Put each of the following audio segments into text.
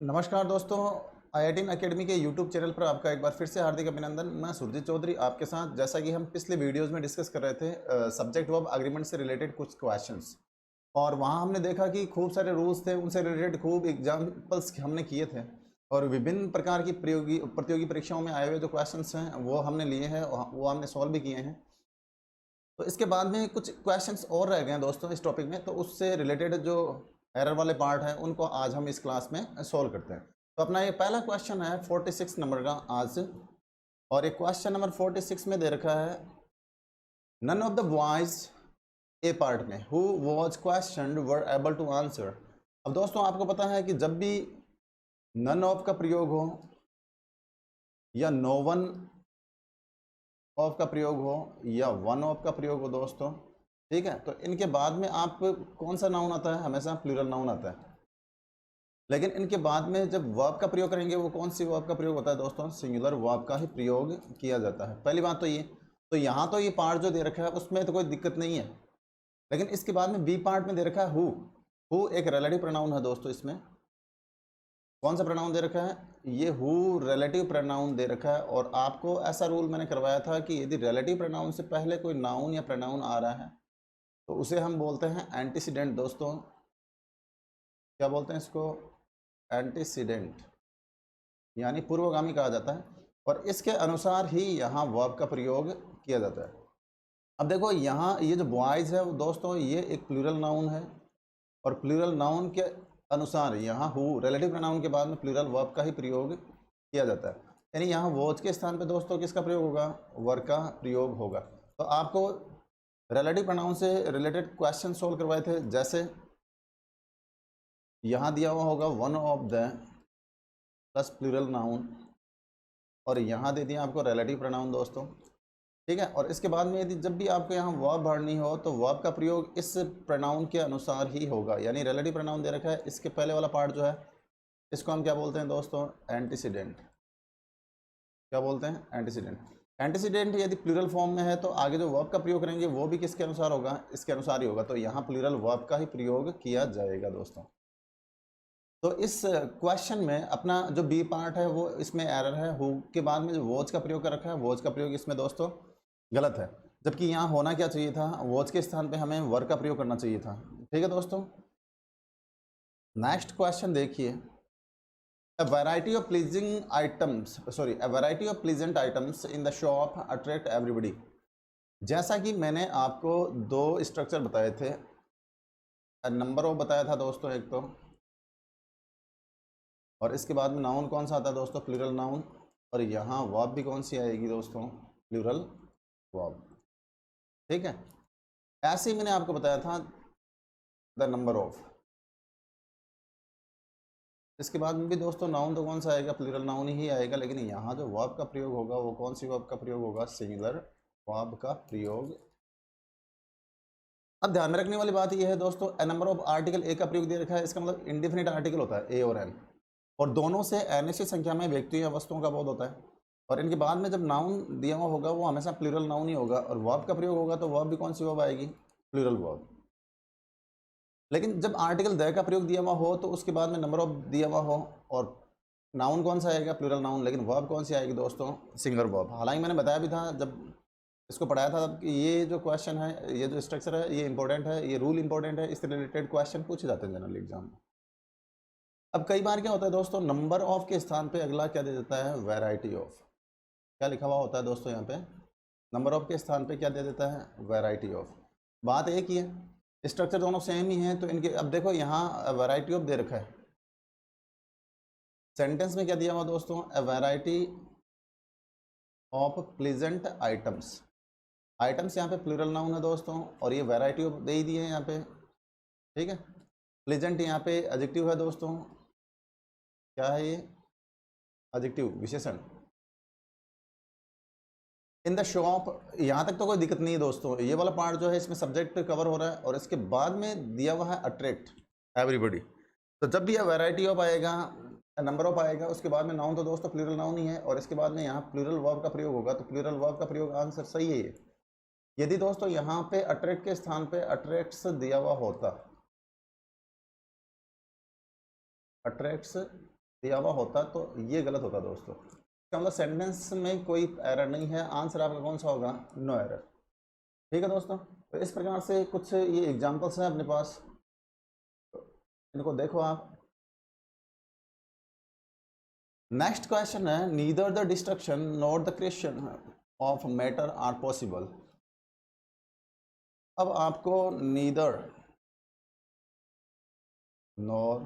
नमस्कार दोस्तों, IITian academy के यूट्यूब चैनल पर आपका एक बार फिर से हार्दिक अभिनंदन। मैं सुरजीत चौधरी आपके साथ। जैसा कि हम पिछले वीडियोस में डिस्कस कर रहे थे सब्जेक्ट वर्ब एग्रीमेंट से रिलेटेड कुछ क्वेश्चंस, और वहां हमने देखा कि खूब सारे रूल्स थे, उनसे रिलेटेड खूब एग्जाम्पल्स हमने किए थे, और विभिन्न प्रकार की प्रतियोगी परीक्षाओं में आए हुए जो क्वेश्चन हैं वो हमने लिए हैं, वो हमने सॉल्व भी किए हैं। तो इसके बाद में कुछ क्वेश्चंस और रह गए हैं दोस्तों इस टॉपिक में, तो उससे रिलेटेड जो एरर वाले पार्ट हैं उनको आज हम इस क्लास में सॉल्व करते हैं। तो अपना ये पहला क्वेश्चन है 46 नंबर का आज, और एक क्वेश्चन नंबर 46 में दे रखा है none of the boys a part में who was questioned were able to answer. अब दोस्तों आपको पता है कि जब भी नन ऑफ का प्रयोग हो या नो वन ऑफ का प्रयोग हो या वन ऑफ का प्रयोग हो दोस्तों, ठीक है, तो इनके बाद में आप कौन सा नाउन आता है? हमेशा प्लूरल नाउन आता है। लेकिन इनके बाद में जब वर्ब का प्रयोग करेंगे वो कौन सी वर्ब का प्रयोग होता है दोस्तों? सिंगुलर वर्ब का ही प्रयोग किया जाता है। पहली बात तो ये, तो यहाँ तो ये पार्ट जो दे रखा है उसमें तो कोई दिक्कत नहीं है, लेकिन इसके बाद में बी पार्ट में दे रखा है हु एक रिलेटिव प्रोनाउन है दोस्तों। इसमें कौन सा प्रोनाउन दे रखा है? ये हु रिलेटिव प्रोनाउन दे रखा है, और आपको ऐसा रूल मैंने करवाया था कि यदि रिलेटिव प्रोनाउन से पहले कोई नाउन या प्रोनाउन आ रहा है तो उसे हम बोलते हैं एंटीसीडेंट दोस्तों। क्या बोलते हैं इसको? एंटीसीडेंट, यानी पूर्वगामी कहा जाता है, और इसके अनुसार ही यहाँ वर्ब का प्रयोग किया जाता है। अब देखो यहाँ ये जो बॉयज है वो दोस्तों ये एक प्लूरल नाउन है, और प्लूरल नाउन के अनुसार यहाँ हु रिलेटिव प्रोनाउन के बाद में प्लूरल वर्ब का ही प्रयोग किया जाता है। यानी यहाँ वॉच के स्थान पे दोस्तों किसका प्रयोग होगा? वर्ब का प्रयोग होगा। तो आपको रिलेटिव प्रोनाउन से रिलेटेड क्वेश्चन सोल्व करवाए थे, जैसे यहाँ दिया हुआ होगा one of the plus plural noun, और यहाँ दे दिया आपको रिलेटिव प्रोनाउन दोस्तों, ठीक है। और इसके बाद में यदि जब भी आपको यहाँ वर्ब भरनी हो तो वर्ब का प्रयोग इस प्रोनाउन के अनुसार ही होगा। यानी रिलेटिव प्रोनाउन दे रखा है, इसके पहले वाला पार्ट जो है इसको हम क्या बोलते हैं दोस्तों? एंटीसीडेंट। क्या बोलते हैं? एंटीसीडेंट। एंटीसीडेंट यदि प्लूरल फॉर्म में है तो आगे जो वर्ब का प्रयोग करेंगे वो भी किसके अनुसार होगा? इसके अनुसार ही होगा। तो यहाँ प्लूरल वर्ब का ही प्रयोग किया जाएगा दोस्तों। तो इस क्वेश्चन में अपना जो बी पार्ट है वो इसमें एरर है। हु के बाद में जो वॉच का प्रयोग कर रखा है, वॉच का प्रयोग इसमें दोस्तों गलत है, जबकि यहाँ होना क्या चाहिए था? वॉच के स्थान पे हमें वर्ब का प्रयोग करना चाहिए था, ठीक है दोस्तों। नेक्स्ट क्वेश्चन देखिए, A variety of pleasing items, sorry, a variety of pleasant items in the shop attract everybody। जैसा कि मैंने आपको दो स्ट्रक्चर बताए थे, नंबर ऑफ बताया था दोस्तों एक तो, और इसके बाद में नाउन कौन सा आता है दोस्तों? प्लूरल नाउन, और यहाँ वर्ब भी कौन सी आएगी दोस्तों? प्लूरल वर्ब, ठीक है। ऐसे ही मैंने आपको बताया था द नंबर ऑफ। इसके बाद में भी दोस्तों नाउन तो कौन सा आएगा? प्लूरल नाउन ही आएगा, लेकिन यहाँ जो वर्ब का प्रयोग होगा वो कौन सी वर्ब का प्रयोग होगा? सिंगुलर वर्ब का प्रयोग। अब ध्यान में रखने वाली बात यह है दोस्तों, ए नंबर ऑफ आर्टिकल ए का प्रयोग दे रखा है, इसका मतलब इंडिफिनिट आर्टिकल होता है ए और एन, और दोनों से एनिश्चित संख्या में व्यक्तियों या वस्तुओं का बोध होता है। और इनके बाद में जब नाउन दिया हुआ होगा वो हमेशा प्लूरल नाउन ही होगा, और वर्ब का प्रयोग होगा तो वर्ब भी कौन सी वर्ब आएगी? Plural verb. लेकिन जब आर्टिकल द का प्रयोग दिया हुआ हो तो उसके बाद में नंबर ऑफ दिया हुआ हो, और नाउन कौन सा आएगा? प्लूरल नाउन, लेकिन वर्ब कौन सी आएगी दोस्तों? Singular verb. हालांकि मैंने बताया भी था जब इसको पढ़ाया था तब कि ये जो क्वेश्चन है, ये जो स्ट्रक्चर है ये इंपॉर्टेंट है, ये रूल इंपॉर्टेंट है, इससे रिलेटेड क्वेश्चन पूछे जाते हैं जनरल एग्जाम में। अब कई बार क्या होता है दोस्तों, नंबर ऑफ के स्थान पे अगला क्या दे देता है? Variety of. क्या लिखा हुआ होता है दोस्तों यहाँ पे? नंबर ऑफ के स्थान पे क्या दे देता है? Variety of. बात एक ही है, स्ट्रक्चर दोनों सेम ही है, तो इनके अब देखो यहाँ वैरायटी ऑफ दे रखा है, सेंटेंस में क्या दिया हुआ दोस्तों? A variety of pleasant items. Items यहाँ पे प्लूरल नाउन है दोस्तों, और ये वैरायटी ऑफ दे ही दिए हैं यहाँ पे, ठीक है। प्लीजेंट यहाँ पे एडजेक्टिव है दोस्तों। क्या है ये? एडजेक्टिव, विशेषण। इन द शॉप, यहाँ तक तो कोई दिक्कत नहीं है दोस्तों। ये वाला पार्ट जो है इसमें सब्जेक्ट कवर हो रहा है, और इसके बाद में दिया हुआ है अट्रैक्ट एवरीबॉडी। तो जब भी यह वैरायटी ऑफ आएगा, नंबर ऑफ आएगा, उसके बाद में नाउन तो दोस्तों प्लूरल नाउन ही है, और इसके बाद में यहाँ प्लूरल वर्ब का प्रयोग होगा, तो प्लूरल वर्ब का प्रयोग आंसर सही है ये। यदि दोस्तों यहाँ पे अट्रैक्ट के स्थान पे अट्रैक्ट्स दिया हुआ होता, अट्रैक्ट्स दिया हुआ होता तो ये गलत होता दोस्तों। इसका मतलब सेंटेंस में कोई एरर नहीं है, आंसर आपका कौन सा होगा, नो एरर। ठीक है दोस्तों, तो इस प्रकार से कुछ ये एग्जांपल्स हैं अपने पास, इनको देखो आप। नेक्स्ट क्वेश्चन है, neither the destruction nor the creation of matter are possible. अब आपको neither nor,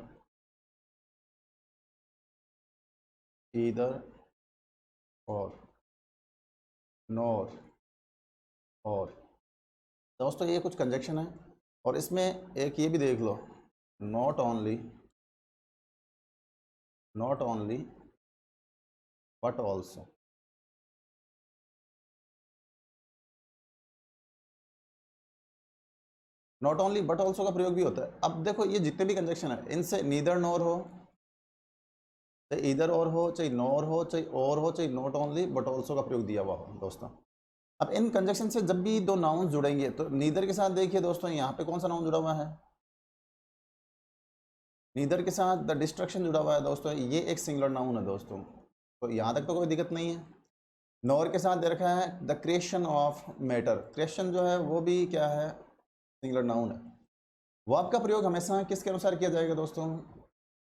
either or, nor or, दोस्तों ये कुछ कंजक्शन है, और इसमें एक ये भी देख लो, not only, not only but also. Not only but also का प्रयोग भी होता है। अब देखो ये जितने भी कंजक्शन है इनसे नीदर नॉर हो, चाहे इधर और हो, चाहे नॉर हो, चाहे और हो, चाहे नॉट ओनली बट ऑल्सो का प्रयोग दिया हुआ हो दोस्तों। अब इन कंजक्शन से जब भी दो नाउन जुड़ेंगे तो नीदर के साथ देखिए दोस्तों यहाँ पे कौन सा नाउन जुड़ा हुआ है, नीदर के साथ द डिस्ट्रक्शन जुड़ा हुआ है दोस्तों, ये एक सिंगुलर नाउन है दोस्तों, तो यहाँ तक तो कोई दिक्कत नहीं है। नॉर के साथ दे रखा है the creation of matter, creation जो है वो भी क्या है, सिंगुलर नाउन है। वर्ब का प्रयोग हमेशा किसके अनुसार किया जाएगा दोस्तों,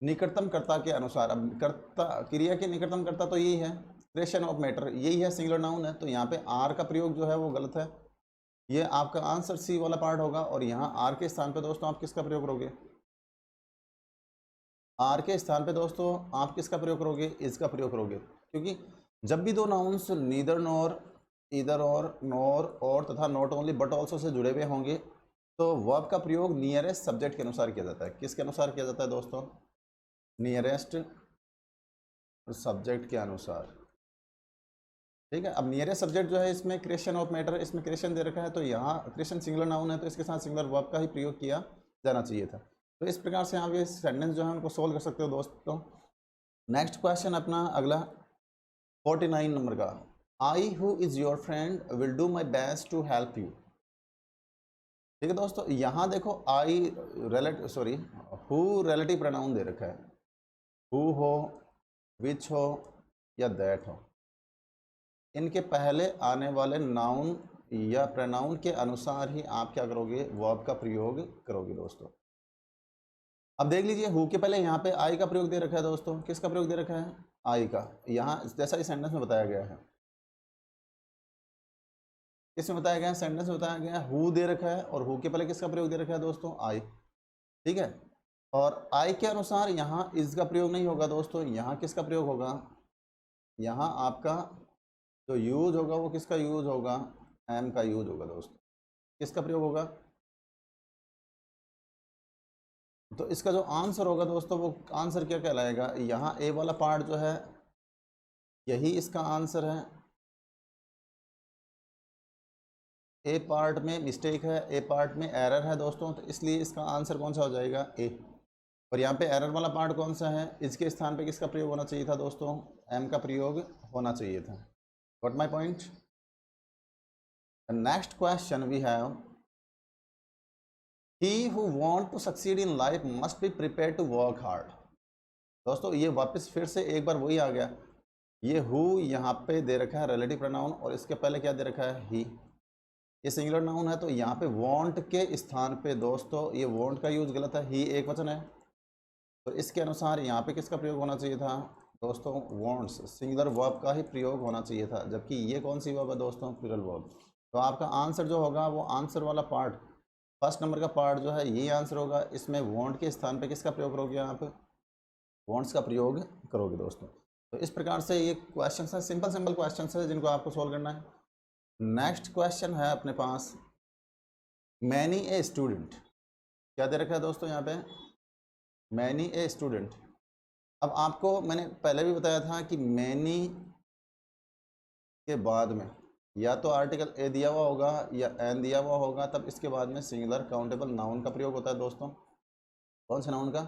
निकटतम कर्ता के अनुसार। अब कर्ता, क्रिया के निकटतम कर्ता तो यही है, क्रिएशन ऑफ मैटर यही है, सिंगुलर नाउन है, तो यहाँ पे आर का प्रयोग जो है वो गलत है। ये आपका आंसर सी वाला पार्ट होगा, और यहाँ आर के स्थान पे दोस्तों आप किसका प्रयोग करोगे, आर के स्थान पे दोस्तों आप किसका प्रयोग करोगे, इसका प्रयोग करोगे, क्योंकि जब भी दो नाउन्स नीदर नॉर, इधर और, नॉर और तथा not only but also say जुड़े हुए होंगे तो वर्ब का प्रयोग नियरेस्ट सब्जेक्ट के अनुसार किया जाता है। किसके अनुसार किया जाता है दोस्तों, नियरेस्ट सब्जेक्ट के अनुसार। ठीक है, अब नियरेस्ट सब्जेक्ट जो है इसमें क्रिएशन ऑफ मैटर, इसमें क्रिएशन दे रखा है, तो यहाँ क्रिएशन सिंगुलर नाउन है तो इसके साथ सिंगुलर वर्ब का ही प्रयोग किया जाना चाहिए था। तो इस प्रकार से आप ये सेंटेंस जो है उनको सोल्व कर सकते हो दोस्तों। नेक्स्ट क्वेश्चन अपना अगला 49 नंबर का, I who is your friend will do my best to help you. ठीक है दोस्तों, यहाँ देखो आई हु रिलेटिव प्रोनाउन दे रखा है, हु हो, विच हो या दैट हो, इनके पहले आने वाले नाउन या प्रोनाउन के अनुसार ही आप क्या करोगे, वर्ब का प्रयोग करोगे दोस्तों। अब देख लीजिए, हु के पहले यहाँ पे आई का प्रयोग दे रखा है दोस्तों, किसका प्रयोग दे रखा है, आई का, यहाँ जैसा इस सेंटेंस में बताया गया है, किसमें बताया गया है, सेंटेंस में बताया गया है, हु दे रखा है, और हु के पहले किसका प्रयोग दे रखा है दोस्तों, आई। ठीक है, और आई के अनुसार यहाँ इज का प्रयोग नहीं होगा दोस्तों, यहाँ किसका प्रयोग होगा, यहाँ आपका जो यूज होगा वो किसका यूज होगा, एम का यूज होगा दोस्तों। किसका प्रयोग होगा, तो इसका जो आंसर होगा दोस्तों वो आंसर क्या कहलाएगा, यहाँ ए वाला पार्ट जो है यही इसका आंसर है, ए पार्ट में मिस्टेक है, ए पार्ट में एरर है दोस्तों, तो इसलिए इसका आंसर कौन सा हो जाएगा, ए। और यहाँ पे एरर वाला पार्ट कौन सा है, इसके स्थान पे किसका प्रयोग होना चाहिए था दोस्तों, एम का प्रयोग होना चाहिए था। Got my point. Next question we have, he who want to succeed in life must be prepare to work hard. दोस्तों ये वापस फिर से एक बार वही आ गया, ये हु यहाँ पे दे रखा है रिलेटिव प्रोनाउन, और इसके पहले क्या दे रखा है, ही। ये सिंगुलर नाउन है तो यहाँ पे वांट के स्थान पे दोस्तों ये वांट का यूज गलत है, ही एक वचन है, तो इसके अनुसार यहाँ पे किसका प्रयोग होना चाहिए था दोस्तों, वांट्स, सिंगुलर वर्ब का ही प्रयोग होना चाहिए था, जबकि ये कौन सी वर्ब है दोस्तों, प्लूरल वर्ब। तो आपका आंसर जो होगा वो आंसर वाला पार्ट, फर्स्ट नंबर का पार्ट जो है ये आंसर होगा, इसमें वांट के स्थान पे किसका प्रयोग करोगे, आप वांट्स का प्रयोग करोगे दोस्तों। तो इस प्रकार से ये क्वेश्चन है, सिंपल सिंपल क्वेश्चन है जिनको आपको सोल्व करना है। नेक्स्ट क्वेश्चन है अपने पास, मैनी ए स्टूडेंट, क्या दे रखा है दोस्तों यहाँ पे, मैनी ए स्टूडेंट। अब आपको मैंने पहले भी बताया था कि मैनी के बाद में या तो आर्टिकल ए दिया हुआ होगा या एन दिया हुआ होगा, तब इसके बाद में सिंगुलर काउंटेबल नाउन का प्रयोग होता है दोस्तों, कौन से नाउन का,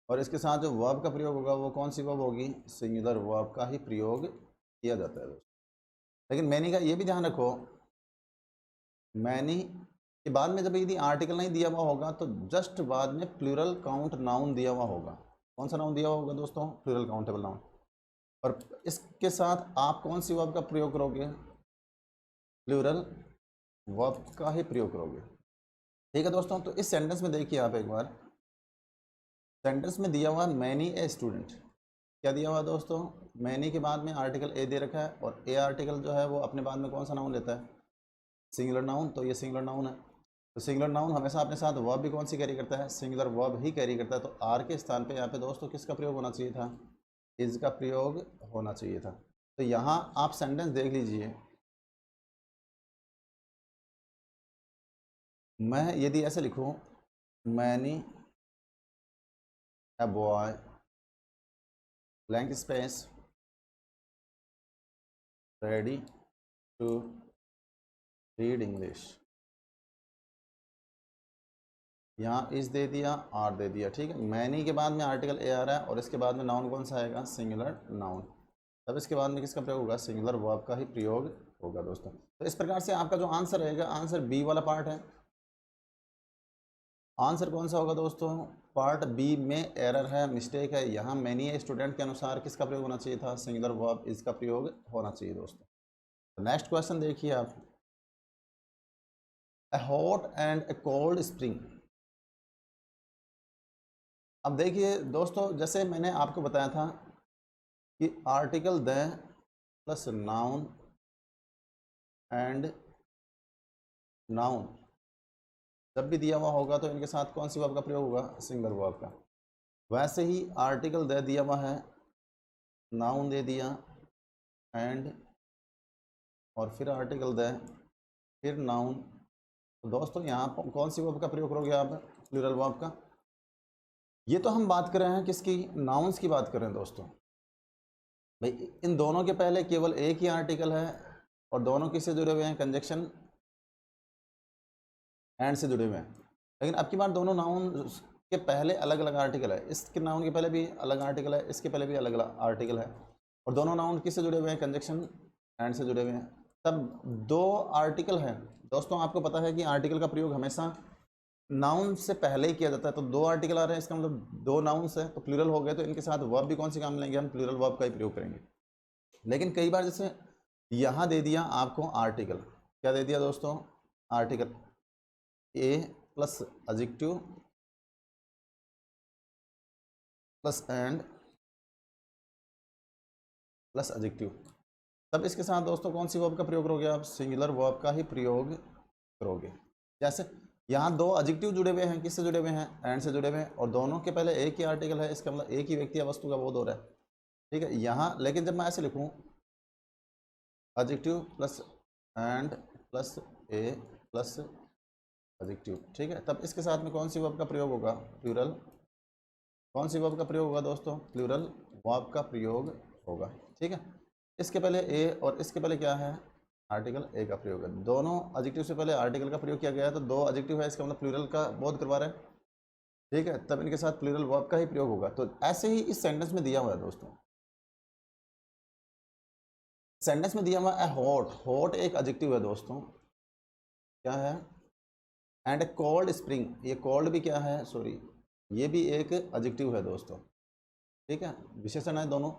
और इसके साथ जो वर्ब का प्रयोग होगा वो कौन सी वर्ब होगी, सिंगुलर वर्ब का ही प्रयोग किया जाता है दोस्तों। लेकिन मैनी का ये भी ध्यान रखो, मैनी के बाद में जब यदि आर्टिकल नहीं दिया हुआ होगा तो जस्ट बाद में प्लूरल काउंट नाउन दिया हुआ होगा, कौन सा नाउन दिया होगा दोस्तों? Plural countable noun. और इसके साथ आप कौन सी वर्ब का प्रयोग करोगे? प्लूरल वर्ब का ही प्रयोग करोगे। ठीक है दोस्तों, तो इस सेंटेंस में देखिए आप एक बार, सेंटेंस में दिया हुआ मैनी ए स्टूडेंट, क्या दिया हुआ दोस्तों? मैनी के बाद में आर्टिकल ए दे रखा है, और ए आर्टिकल जो है वो अपने बाद में कौन सा नाउन लेता है? Singular noun. तो ये सिंगुलर नाउन है, तो सिंगुलर नाउन हमेशा अपने साथ वर्ब भी कौन सी कैरी करता है? सिंगुलर वर्ब ही कैरी करता है। तो आर के स्थान पे यहाँ पे दोस्तों किसका प्रयोग होना चाहिए था? इज का प्रयोग होना चाहिए था। तो यहाँ आप सेंटेंस देख लीजिए, मैं यदि ऐसे लिखूं, many a boy blank space ready to read English, यहाँ इस दे दिया, आर दे दिया, ठीक है। मैनी के बाद में आर्टिकल ए आ रहा है, और इसके बाद में नाउन कौन सा आएगा? Singular noun. तब इसके बाद में किसका प्रयोग होगा? सिंगुलर वर्ब का ही प्रयोग होगा दोस्तों। तो इस प्रकार से आपका जो आंसर रहेगा, आंसर बी वाला पार्ट है। आंसर कौन सा होगा दोस्तों? पार्ट बी में एरर है, मिस्टेक है। यहाँ मैनी ए स्टूडेंट के अनुसार किसका प्रयोग होना चाहिए था? सिंगुलर वर्ब इसका प्रयोग होना चाहिए दोस्तों। तो नेक्स्ट क्वेश्चन देखिए आप, ए hot and A cold spring. अब देखिए दोस्तों, जैसे मैंने आपको बताया था कि article the plus noun and noun जब भी दिया हुआ होगा तो इनके साथ कौन सी वर्ब का प्रयोग होगा? सिंगुलर वर्ब का। वैसे ही आर्टिकल द दिया हुआ है, नाउन दे दिया, एंड और फिर आर्टिकल द, फिर नाउन। तो दोस्तों यहाँ कौन सी वर्ब का प्रयोग करोगे आप? प्लूरल वर्ब का। ये तो हम बात कर रहे हैं किसकी? नाउन्स की बात कर रहे हैं दोस्तों। भाई इन दोनों के पहले केवल एक ही आर्टिकल है, और दोनों किससे जुड़े हुए हैं? कंजक्शन एंड से जुड़े हुए हैं। लेकिन अब की बार दोनों नाउन के पहले अलग अलग आर्टिकल है, इसके नाउन के पहले भी अलग आर्टिकल है, इसके पहले भी अलग अलग आर्टिकल है, और दोनों नाउन किससे जुड़े हुए हैं? कंजक्शन एंड से जुड़े हुए हैं। तब दो आर्टिकल हैं दोस्तों। आपको पता है कि आर्टिकल का प्रयोग हमेशा नाउन से पहले ही किया जाता है। तो दो आर्टिकल आ रहे हैं, इसका मतलब दो नाउन्स है, तो प्लूरल हो गए, तो इनके साथ वर्ब भी कौन सी काम लेंगे? हम प्लूरल वर्ब का ही प्रयोग करेंगे। लेकिन कई बार जैसे यहाँ दे दिया आपको आर्टिकल, क्या दे दिया दोस्तों? Article a plus adjective plus and plus adjective. तब इसके साथ दोस्तों कौन सी वर्ब का प्रयोग करोगे आप? सिंगुलर वर्ब का ही प्रयोग करोगे। जैसे यहाँ दो एडजेक्टिव जुड़े हुए हैं, किससे जुड़े हुए हैं? एंड से जुड़े हुए हैं, और दोनों के पहले एक ही आर्टिकल है, इसका मतलब एक ही व्यक्ति या वस्तु का बोध हो रहा है, ठीक है। यहाँ लेकिन जब मैं ऐसे लिखूँ, adjective plus and plus A plus adjective, ठीक है, तब इसके साथ में कौन सी वर्ब का प्रयोग होगा? प्लूरल। कौन सी वर्ब का प्रयोग होगा दोस्तों? प्लूरल वर्ब का प्रयोग होगा, ठीक है। इसके पहले ए और इसके पहले क्या है? आर्टिकल ए का प्रयोग है। दोनों एडजेक्टिव से पहले आर्टिकल का प्रयोग किया गया है, तो दो एडजेक्टिव है, इसका मतलब प्लूरल का बोध करवा रहे हैं, ठीक है। तब इनके साथ प्लूरल वर्ब का ही प्रयोग होगा। तो ऐसे ही इस सेंटेंस में दिया हुआ है दोस्तों, सेंटेंस में दिया हुआ है हॉट। हॉट एक एडजेक्टिव है दोस्तों, क्या है? एंड कोल्ड स्प्रिंग, ये कोल्ड भी क्या है? सॉरी, ये भी एक एडजेक्टिव है दोस्तों, ठीक है, विशेषण है दोनों,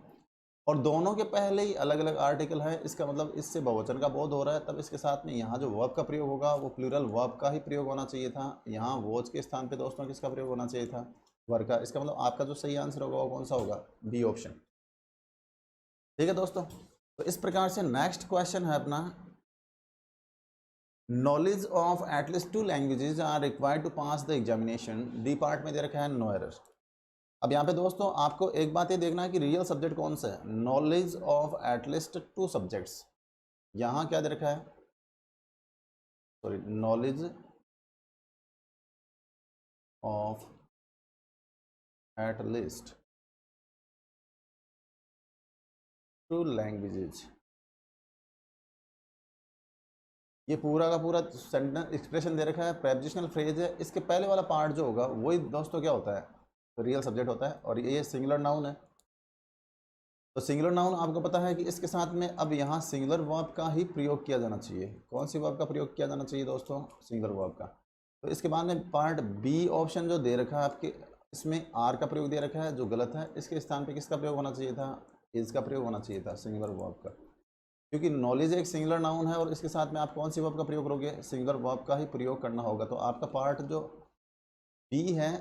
और दोनों के पहले ही अलग अलग आर्टिकल है, इसका मतलब इससे बहुवचन का बोध हो रहा है। तब इसके साथ में यहाँ जो वर्ब का प्रयोग होगा वो प्लूरल वर्ब का ही प्रयोग होना चाहिए था। यहाँ वॉच के स्थान पे दोस्तों किसका प्रयोग होना चाहिए था? वर्ब का। इसका मतलब आपका जो सही आंसर होगा वो कौन सा होगा? बी ऑप्शन, ठीक है दोस्तों। तो इस प्रकार से नेक्स्ट क्वेश्चन है अपना, knowledge of at least 2 languages are required to pass the examination. D part में दे रखा है नो एरर। अब यहाँ पे दोस्तों आपको एक बात ये देखना है कि रियल सब्जेक्ट कौन सा है? Knowledge of at least 2 subjects. यहाँ क्या दे रखा है? Sorry, knowledge of at least 2 languages. ये पूरा का पूरा सेंटेंस एक्सप्रेशन दे रखा है, प्रेपोजिशनल फ्रेज है। इसके पहले वाला पार्ट जो होगा वही दोस्तों क्या होता है? तो रियल सब्जेक्ट होता है, और ये सिंगुलर नाउन है। तो सिंगुलर नाउन आपको पता है कि इसके साथ में अब यहाँ सिंगुलर वर्ब का ही प्रयोग किया जाना चाहिए। कौन सी वर्ब का प्रयोग किया जाना चाहिए दोस्तों? सिंगुलर वर्ब का। तो इसके बाद में पार्ट बी ऑप्शन जो दे रखा है आपके इसमें आर का प्रयोग दे रखा है जो गलत है, इसके स्थान पे किसका प्रयोग होना चाहिए था, इज का प्रयोग होना चाहिए था, सिंगुलर वर्ब का, क्योंकि नॉलेज एक सिंगुलर नाउन है और इसके साथ में आप कौन सी वर्ब का प्रयोग करोगे, सिंगुलर वर्ब का ही प्रयोग करना होगा। तो आपका पार्ट जो बी है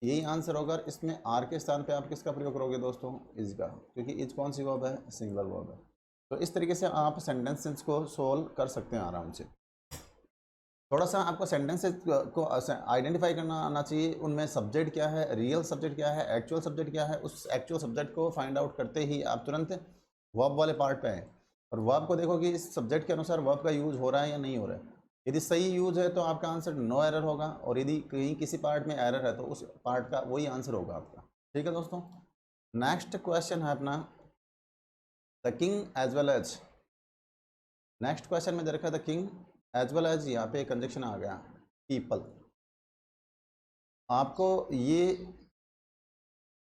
यही आंसर होगा। इसमें आर के स्थान पे आप किसका प्रयोग करोगे दोस्तों, इज का, क्योंकि इज कौन सी वर्ब है, सिंगुलर वर्ब है। तो इस तरीके से आप सेंटेंसेस को सोल्व कर सकते हैं आराम से। थोड़ा सा आपको सेंटेंसेस को आइडेंटिफाई करना आना चाहिए, उनमें सब्जेक्ट क्या है, रियल सब्जेक्ट क्या है, एक्चुअल सब्जेक्ट क्या है। उस एक्चुअल सब्जेक्ट को फाइंड आउट करते ही आप तुरंत वर्ब वाले पार्ट पे आए और वर्ब को देखो कि इस सब्जेक्ट के अनुसार वर्ब का यूज हो रहा है या नहीं हो रहा है। यदि सही यूज है तो आपका आंसर नो एरर होगा, और यदि कहीं किसी पार्ट में एरर है तो उस पार्ट का वही आंसर होगा आपका। ठीक है दोस्तों, नेक्स्ट क्वेश्चन है अपना the king as well as. Next question में दे रखा है the king as well as, यहाँ पे कंजक्शन आ गया पीपल। आपको ये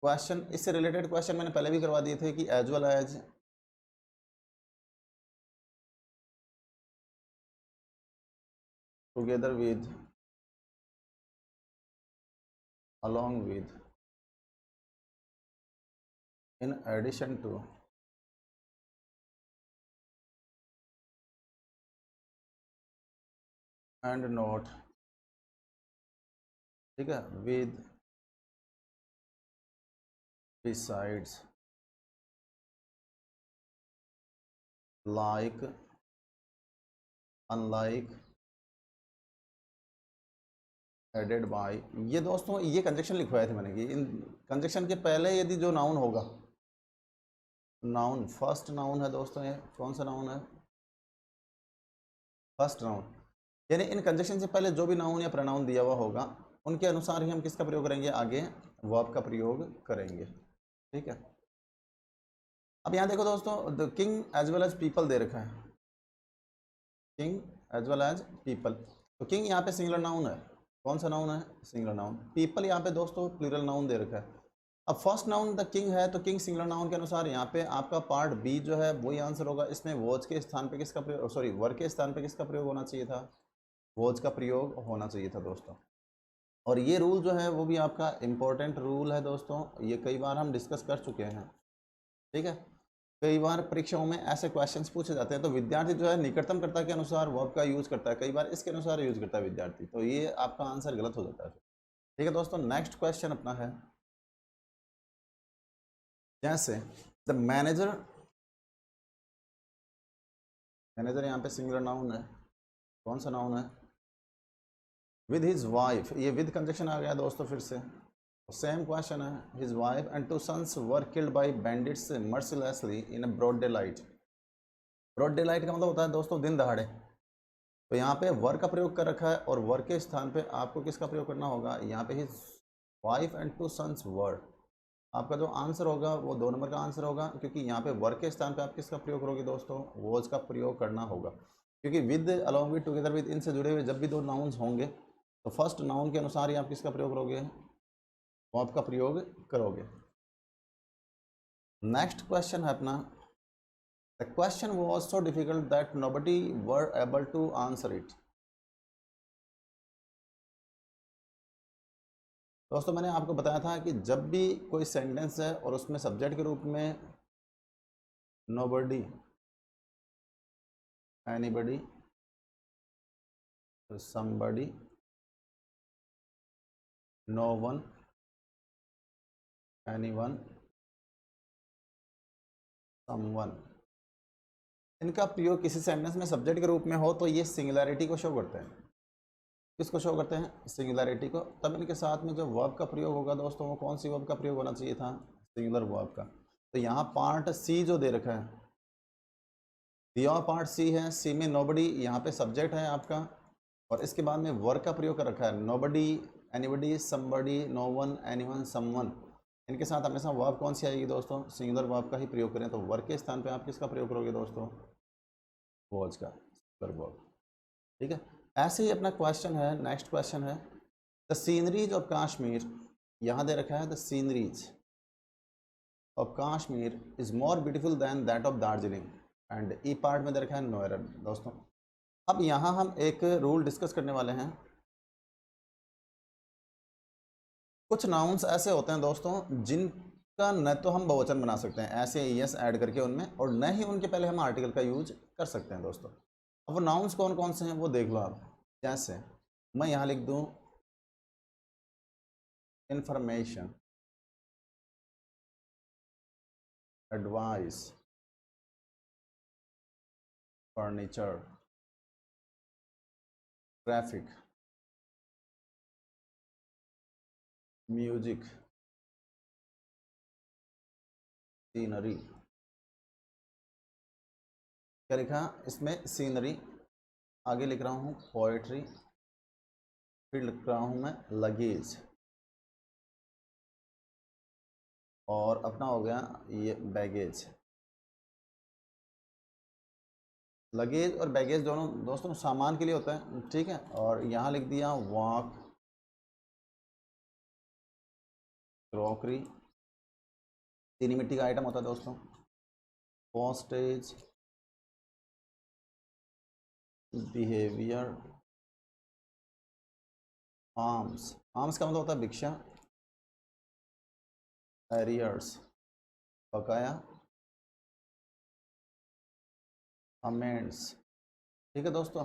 क्वेश्चन, इससे रिलेटेड क्वेश्चन मैंने पहले भी करवा दिए थे कि as well as, together with, along with, in addition to, and not, ठीक है, with, besides, like, unlike, added by. ये दोस्तों ये कंजक्शन लिखवाए थे मैंने कि इन कंजक्शन के पहले यदि जो नाउन होगा, नाउन फर्स्ट नाउन है दोस्तों, ये कौन सा नाउन है, फर्स्ट नाउन, यानी इन कंजक्शन से पहले जो भी नाउन या प्रोनाउन दिया हुआ होगा उनके अनुसार ही हम किसका प्रयोग करेंगे, आगे वर्ब का प्रयोग करेंगे। ठीक है, अब यहाँ देखो दोस्तों, the king as well as people दे रखा है, king as well as people. तो किंग यहाँ पे सिंगुलर नाउन है, कौन सा नाउन है, सिंगुलर नाउन। पीपल यहाँ पे दोस्तों प्लूरल नाउन दे रखा है। अब फर्स्ट नाउन द किंग है तो किंग सिंगुलर नाउन के अनुसार यहाँ पे आपका पार्ट बी जो है वही आंसर होगा। इसमें वॉच के स्थान पे किसका प्रयोग, सॉरी वर के स्थान पे किसका प्रयोग होना चाहिए था, वॉच का प्रयोग होना चाहिए था दोस्तों। और ये रूल जो है वो भी आपका इम्पोर्टेंट रूल है दोस्तों, ये कई बार हम डिस्कस कर चुके हैं। ठीक है, कई बार परीक्षाओं में ऐसे क्वेश्चंस पूछे जाते हैं तो विद्यार्थी जो है निकटतम कर्ता के अनुसार वर्ब का यूज करता है, कई बार इसके अनुसार यूज करता है विद्यार्थी, तो ये आपका आंसर गलत हो जाता है। ठीक है दोस्तों, नेक्स्ट क्वेश्चन अपना है जैसे द मैनेजर, मैनेजर यहाँ पे सिंगुलर नाउन है, कौन सा नाउन है, विद हिज वाइफ, ये विद कंजक्शन आ गया दोस्तों फिर से, सेम क्वेश्चन है। His wife and two sons were killed by bandits mercilessly in a broad daylight. Broad daylight का मतलब होता है दोस्तों दिन दहाड़े। तो यहाँ पे वर का प्रयोग कर रखा है और वर के स्थान पे आपको किसका प्रयोग करना होगा, यहाँ पे his wife and two sons were. आपका जो आंसर होगा वो 2 नंबर का आंसर होगा, क्योंकि यहाँ पे वर के स्थान पे आप किसका प्रयोग करोगे दोस्तों, वॉज का प्रयोग करना होगा। क्योंकि with, along with, together with, इनसे जुड़े हुए जब भी 2 नाउन्स होंगे तो फर्स्ट नाउन के अनुसार ही आप किसका प्रयोग करोगे, वर्ब का प्रयोग करोगे। नेक्स्ट क्वेश्चन है अपना, the question was so difficult that nobody were able to answer it. दोस्तों मैंने आपको बताया था कि जब भी कोई सेंटेंस है और उसमें सब्जेक्ट के रूप में nobody, anybody, somebody, no one, anyone, someone, इनका प्रयोग किसी सेंटेंस में सब्जेक्ट के रूप में हो तो ये सिंगुलैरिटी को शो करते हैं। किसको शो करते हैं, सिंगुलैरिटी को। तब इनके साथ में जो वर्ब का प्रयोग होगा दोस्तों वो कौन सी वर्ब का प्रयोग होना चाहिए था, सिंगुलर वर्ब का। तो यहाँ पार्ट सी जो दे रखा है, दिया हुआ पार्ट सी है, सी में नोबडी यहाँ पे सब्जेक्ट है आपका, और इसके बाद में वर्ब का प्रयोग कर रखा है, nobody, anybody, somebody, no one, anyone, someone. इनके साथ हमेशा वर्ब कौन सी आएगी दोस्तों, सिंगुलर वर्ब का ही प्रयोग करें। तो वर्ब के स्थान पे आप किसका प्रयोग करोगे दोस्तों, वॉज का, सिंगुलर वर्ब। ठीक है, ऐसे ही अपना क्वेश्चन है, नेक्स्ट क्वेश्चन है द सीनरीज ऑफ काश्मीर। यहाँ दे रखा है the sceneries of Kashmir is more beautiful than that of Darjeeling, and E part में दे रखा है नो एरर दोस्तों। अब यहाँ हम एक रूल डिस्कस करने वाले हैं, कुछ नाउन्स ऐसे होते हैं दोस्तों जिनका न तो हम बहुवचन बना सकते हैं ऐसे एस ऐड करके उनमें, और न ही उनके पहले हम आर्टिकल का यूज कर सकते हैं दोस्तों। अब वो नाउन्स कौन कौन से हैं वो देख लो आप। जैसे मैं यहाँ लिख दूँ information, advice, furniture, traffic, music, scenery. क्या लिखा इसमें? सीनरी। आगे लिख रहा हूँ पोएट्री, फिर लिख रहा हूँ मैं लगेज, और अपना हो गया ये बैगेज। लगेज और बैगेज दोनों दोस्तों सामान के लिए होता है, ठीक है। और यहाँ लिख दिया वॉक, क्रॉकरी, चीनी मिट्टी का आइटम होता है दोस्तों, पोस्टेज, बिहेवियर, आर्म्स, आर्म्स का मतलब होता है भिक्षा, एरियर्स, बकाया, अमेंड्स, ठीक है दोस्तों,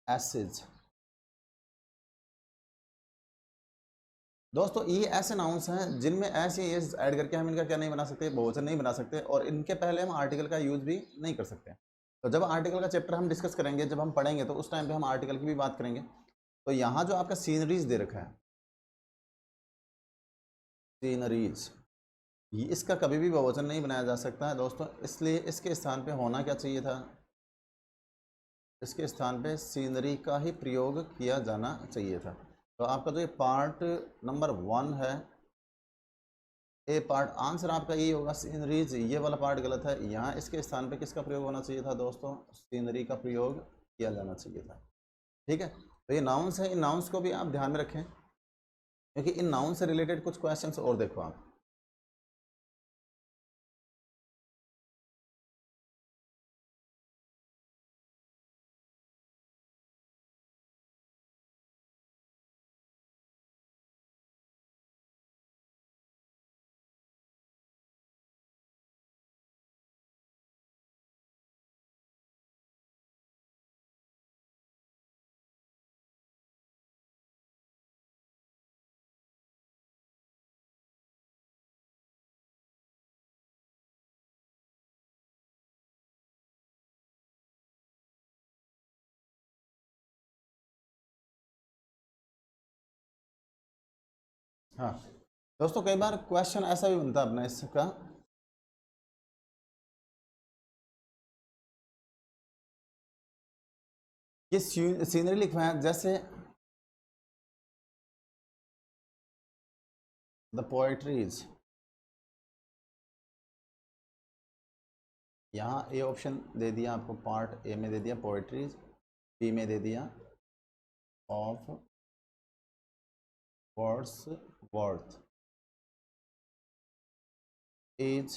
एसिज। दोस्तों ये ऐसे नाउन्स हैं जिनमें ऐसे एस ऐड करके हम इनका क्या नहीं बना सकते, बहुवचन नहीं बना सकते, और इनके पहले हम आर्टिकल का यूज भी नहीं कर सकते। तो जब आर्टिकल का चैप्टर हम डिस्कस करेंगे, जब हम पढ़ेंगे, तो उस टाइम पे हम आर्टिकल की भी बात करेंगे। तो यहाँ जो आपका सीनरीज दे रखा है, सीनरीज, ये इसका कभी भी बहुवचन नहीं बनाया जा सकता है दोस्तों, इसलिए इसके स्थान पे होना क्या चाहिए था? इसके स्थान पे सीनरी का ही प्रयोग किया जाना चाहिए था। तो आपका जो ये पार्ट नंबर 1 है, ए पार्ट, आंसर आपका यही होगा सीनरीज। ये वाला पार्ट गलत है, यहाँ इसके स्थान पे किसका प्रयोग होना चाहिए था दोस्तों? सीनरी का प्रयोग किया जाना चाहिए था, ठीक है। तो ये नाउन्स हैं, इन नाउन्स को भी आप ध्यान में रखें, क्योंकि इन नाउन से रिलेटेड कुछ क्वेश्चंस और देखो आप। हाँ दोस्तों, कई बार क्वेश्चन ऐसा भी बनता है अपना इसका, ये सीनरी लिखवा है, जैसे द पोएट्रीज, यहाँ ए ऑप्शन दे दिया आपको, पार्ट ए में दे दिया पोएट्रीज, बी में दे दिया ऑफ वर्ड्स वर्थ एज,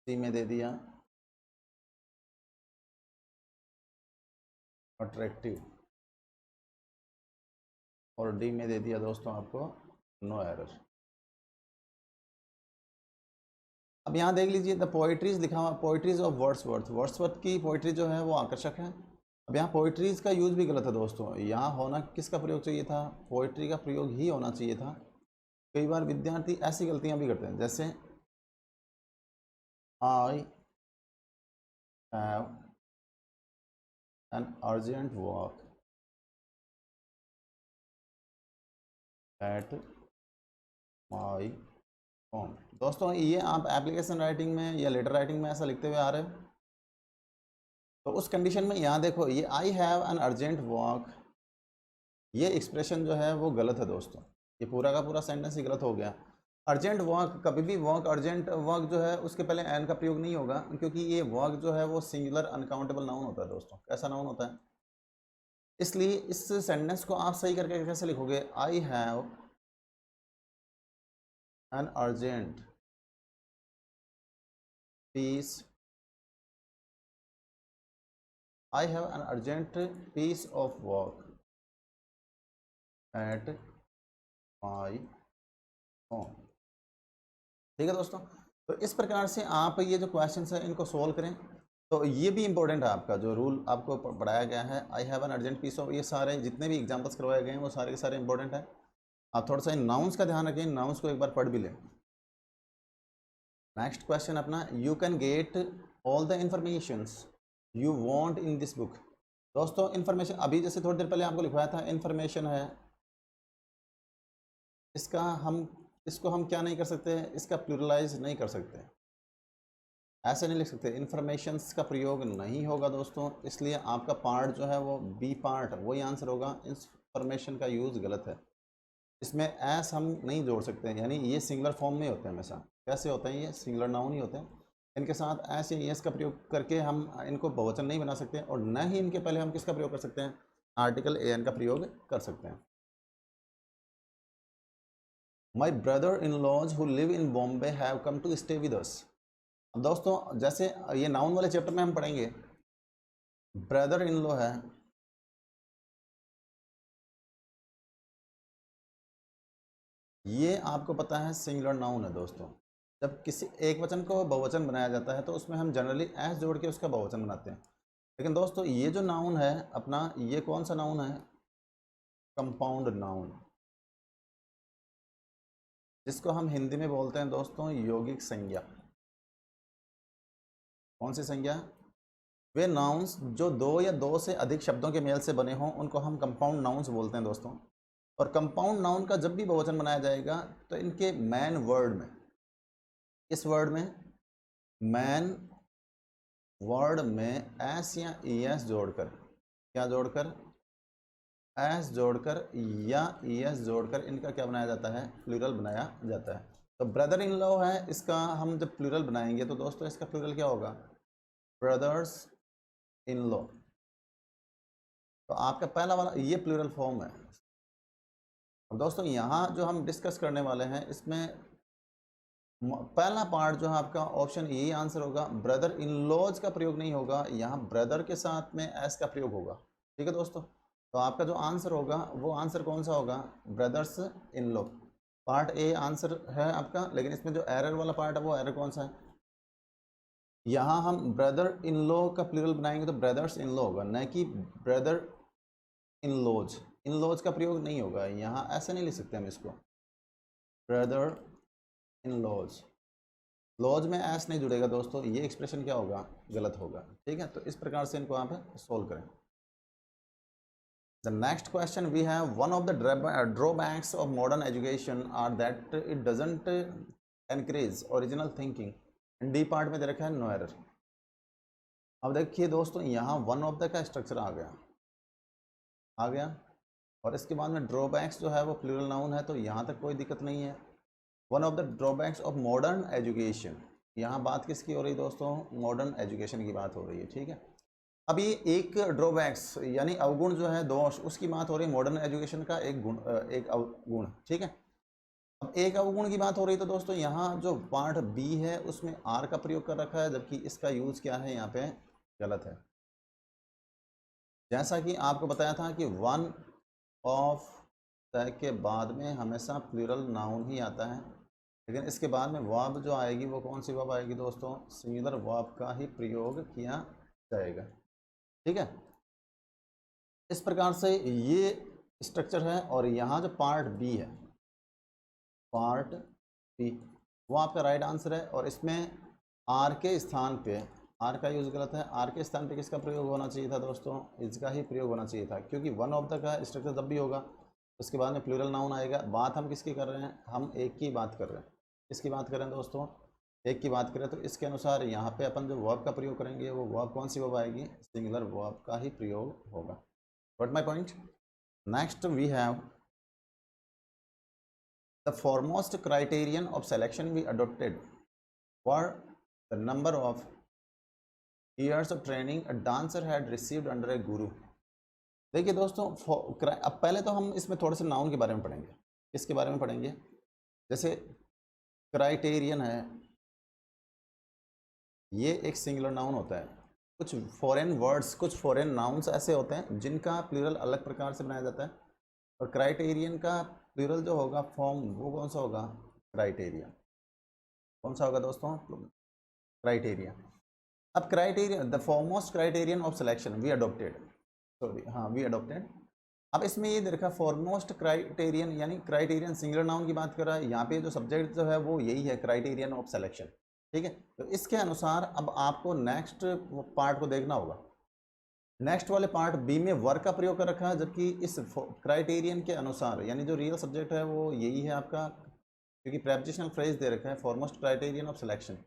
सी में दे दिया अट्रैक्टिव, और डी में दे दिया दोस्तों आपको नो एरर। अब यहाँ देख लीजिए द पोइट्रीज लिखा हुआ, पोइट्रीज ऑफ वर्ड्सवर्थ, वर्ड्सवर्थ की पोइट्री जो है वो आकर्षक है। अब यहाँ पोइट्रीज का यूज भी गलत है दोस्तों, यहाँ होना किसका प्रयोग चाहिए था? पोइट्री का प्रयोग ही होना चाहिए था। कई बार विद्यार्थी ऐसी गलतियाँ भी करते हैं, जैसे आई have an urgent work at my home. दोस्तों ये आप एप्लीकेशन राइटिंग में या लेटर राइटिंग में ऐसा लिखते हुए आ रहे हो, तो उस कंडीशन में यहाँ देखो, ये आई हैव एन अर्जेंट वर्क, ये एक्सप्रेशन जो है वो गलत है दोस्तों, ये पूरा का पूरा सेंटेंस ही गलत हो गया। अर्जेंट वर्क, कभी भी वर्क, अर्जेंट वर्क जो है उसके पहले एन का प्रयोग नहीं होगा, क्योंकि ये वर्क जो है वो सिंगुलर अनकाउंटेबल नाउन होता है दोस्तों। कैसा नाउन होता है? इसलिए इस सेंटेंस को आप सही करके कैसे लिखोगे? I have an urgent piece, I have an urgent piece of work, at my home. ठीक है दोस्तों, तो इस प्रकार से आप ये जो क्वेश्चन है इनको सोल्व करें। तो ये भी इंपॉर्टेंट है, आपका जो रूल आपको पढ़ाया गया है, I have an urgent piece of, ये सारे जितने भी एग्जाम्पल्स करवाए गए हैं वो सारे के सारे इंपॉर्टेंट है। आप थोड़ा सा इन नाउन्स का ध्यान रखें, नाउन्स को एक बार पढ़ भी लें। नेक्स्ट क्वेश्चन अपना, you can get all the informations you want in this book. दोस्तों इंफॉर्मेशन अभी जैसे थोड़ी देर पहले आपको लिखवाया था, इंफॉर्मेशन है, इसको हम क्या नहीं कर सकते, इसका प्लूरलाइज नहीं कर सकते, ऐसे नहीं लिख सकते, इंफॉर्मेशंस का प्रयोग नहीं होगा दोस्तों, इसलिए आपका पार्ट जो है वो बी पार्ट वही आंसर होगा। इंफॉर्मेशन का यूज़ गलत है, इसमें एस हम नहीं जोड़ सकते हैं, यानी ये सिंगुलर फॉर्म में होते हैं हमेशा। कैसे होते हैं, ये सिंगुलर नाउन ही होते हैं, इनके साथ एस या एस का प्रयोग करके हम इनको बहुवचन नहीं बना सकते, और न ही इनके पहले हम किसका प्रयोग कर सकते हैं, आर्टिकल ए एन का प्रयोग कर सकते हैं। My brother in laws who live in Bombay have come to stay with us. अब दोस्तों जैसे ये नाउन वाले चैप्टर में हम पढ़ेंगे, ब्रदर इन लॉ है, ये आपको पता है सिंगुलर नाउन है दोस्तों। जब किसी एक वचन को बहुवचन बनाया जाता है तो उसमें हम जनरली एस जोड़ के उसका बहुवचन बनाते हैं, लेकिन दोस्तों ये जो नाउन है अपना, ये कौन सा नाउन है, कंपाउंड नाउन, जिसको हम हिंदी में बोलते हैं दोस्तों यौगिक संज्ञा। कौन सी संज्ञा, वे नाउन्स जो दो या दो से अधिक शब्दों के मेल से बने हों उनको हम कंपाउंड नाउन्स बोलते हैं दोस्तों। और कंपाउंड नाउन का जब भी बहुवचन बनाया जाएगा तो इनके मैन वर्ड में, इस वर्ड में मैन वर्ड में एस या ई एस जोड़कर, क्या जोड़कर, एस जोड़कर या ई एस जोड़कर इनका क्या बनाया जाता है, प्लूरल बनाया जाता है। तो ब्रदर इन लॉ है, इसका हम जब प्लूरल बनाएंगे तो दोस्तों इसका प्लूरल क्या होगा, ब्रदर्स इन लॉ। तो आपका पहला वाला ये प्लूरल फॉर्म है। अब दोस्तों यहाँ जो हम डिस्कस करने वाले हैं इसमें पहला पार्ट जो है आपका ऑप्शन यही आंसर होगा, ब्रदर इन लॉज का प्रयोग नहीं होगा, यहाँ ब्रदर के साथ में एस का प्रयोग होगा। ठीक है दोस्तों, तो आपका जो आंसर होगा वो आंसर कौन सा होगा, brothers in law. Part A answer है आपका, लेकिन इसमें जो एरर वाला पार्ट है वो एरर कौन सा है, यहाँ हम ब्रदर इन लॉ का प्लूरल बनाएंगे तो ब्रदर्स इन लॉ होगा, न कि brother in laws. In laws का प्रयोग नहीं होगा यहाँ, ऐसे नहीं लिख सकते हम इसको, ब्रदर इन लॉज, लॉज में एस नहीं जुड़ेगा दोस्तों, ये एक्सप्रेशन क्या होगा, गलत होगा। ठीक है, तो इस प्रकार से इनको आप सोल्व करें। The next question we have, one of the drawbacks of modern education are that it doesn't encourage original thinking, D part में दे रखा है नो एरर। अब देखिए दोस्तों यहाँ वन ऑफ द का स्ट्रक्चर आ गया, और इसके बाद में ड्रॉबैक्स जो है वो प्लूरल नाउन है, तो यहाँ तक कोई दिक्कत नहीं है। One of the drawbacks of modern education, यहाँ बात किसकी हो रही है दोस्तों, मॉडर्न एजुकेशन की बात हो रही है। ठीक है, अब ये एक ड्रॉबैक्स यानी अवगुण जो है, दोष, उसकी बात हो रही है, मॉडर्न एजुकेशन का एक गुण, एक अवगुण। ठीक है, अब एक अवगुण की बात हो रही है तो दोस्तों यहाँ जो पार्ट बी है उसमें आर का प्रयोग कर रखा है, जबकि इसका यूज़ क्या है यहाँ पे गलत है। जैसा कि आपको बताया था कि वन ऑफ के बाद में हमेशा प्लूरल नाउन ही आता है, लेकिन इसके बाद में वर्ब जो आएगी वो कौन सी वर्ब आएगी दोस्तों, सिंगुलर वर्ब का ही प्रयोग किया जाएगा। ठीक है, इस प्रकार से ये स्ट्रक्चर है। और यहाँ जो पार्ट बी है, पार्ट बी, वो आपका राइट आंसर है, और इसमें आर के स्थान पे, आर का यूज़ गलत है, आर के स्थान पे किसका प्रयोग होना चाहिए था दोस्तों, इसका ही प्रयोग होना चाहिए था, क्योंकि वन ऑफ द का स्ट्रक्चर जब भी होगा उसके बाद में प्लूरल नाउन आएगा। बात हम किसकी कर रहे हैं, हम एक की बात कर रहे हैं, किसकी बात करें दोस्तों, एक की बात करें, तो इसके अनुसार यहाँ पे अपन जो वर्ब का प्रयोग करेंगे वो वर्ब कौन सी वर्ब आएगी, सिंगुलर वर्ब का ही प्रयोग होगा। What my point. Next we have the foremost criterion of selection we adopted for the number of years of training a dancer had received under a guru. देखिए दोस्तों, अब पहले तो हम इसमें थोड़े से नाउन के बारे में पढ़ेंगे, इसके बारे में पढ़ेंगे, जैसे क्राइटेरियन है, ये एक सिंगुलर नाउन होता है। कुछ फॉरेन वर्ड्स, कुछ फॉरेन नाउन्स ऐसे होते हैं जिनका प्लूरल अलग प्रकार से बनाया जाता है, और क्राइटेरियन का प्लूरल जो होगा फॉर्म वो कौन सा होगा, क्राइटेरिया। कौन सा होगा दोस्तों, क्राइटेरिया। अब criteria, the foremost criterion of selection we adopted, sorry हाँ वी अडोप्टेड। अब इसमें ये दे रखा है फॉरमोस्ट क्राइटेरियन, यानी क्राइटेरियन सिंगुलर नाउन की बात कर रहा है यहाँ पे, जो सब्जेक्ट जो है वो यही है, क्राइटेरियन ऑफ सिलेक्शन। ठीक है, तो इसके अनुसार अब आपको नेक्स्ट पार्ट को देखना होगा। नेक्स्ट वाले पार्ट बी में वर्क का प्रयोग कर रखा है, जबकि इस क्राइटेरियन के अनुसार यानी जो रियल सब्जेक्ट है वो यही है आपका, क्योंकि प्रेपोजिशनल फ्रेज दे रखा है फॉरमोस्ट क्राइटेरियन ऑफ सिलेक्शन।